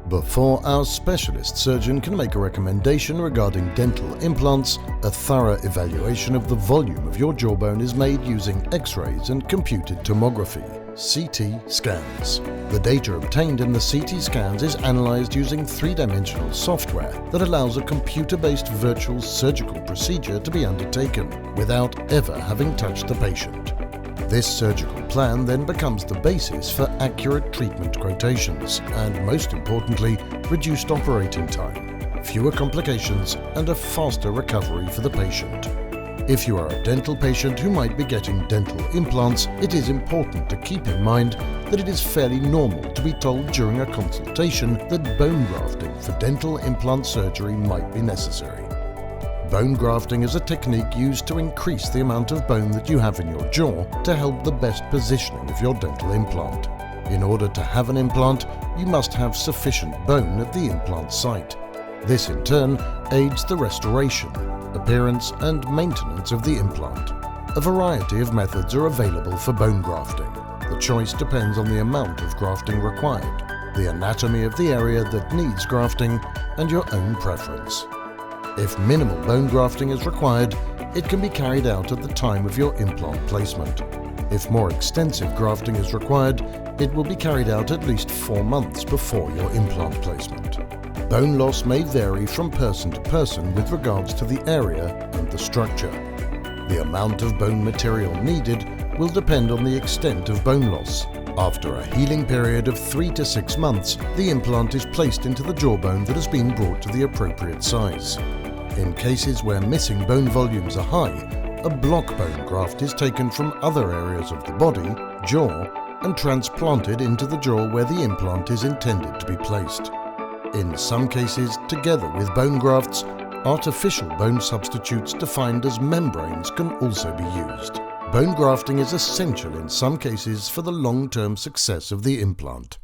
Before our specialist surgeon can make a recommendation regarding dental implants, a thorough evaluation of the volume of your jawbone is made using X-rays and computed tomography, CT scans. The data obtained in the CT scans is analyzed using three-dimensional software that allows a computer-based virtual surgical procedure to be undertaken without ever having touched the patient. This surgical plan then becomes the basis for accurate treatment quotations and, most importantly, reduced operating time, fewer complications and a faster recovery for the patient. If you are a dental patient who might be getting dental implants, it is important to keep in mind that it is fairly normal to be told during a consultation that bone grafting for dental implant surgery might be necessary. Bone grafting is a technique used to increase the amount of bone that you have in your jaw to help the best positioning of your dental implant. In order to have an implant, you must have sufficient bone at the implant site. This in turn aids the restoration, appearance and maintenance of the implant. A variety of methods are available for bone grafting. The choice depends on the amount of grafting required, the anatomy of the area that needs grafting, and your own preference. If minimal bone grafting is required, it can be carried out at the time of your implant placement. If more extensive grafting is required, it will be carried out at least 4 months before your implant placement. Bone loss may vary from person to person with regards to the area and the structure. The amount of bone material needed will depend on the extent of bone loss. After a healing period of 3 to 6 months, the implant is placed into the jawbone that has been brought to the appropriate size. In cases where missing bone volumes are high, a block bone graft is taken from other areas of the body, jaw, and transplanted into the jaw where the implant is intended to be placed. In some cases, together with bone grafts, artificial bone substitutes defined as membranes can also be used. Bone grafting is essential in some cases for the long-term success of the implant.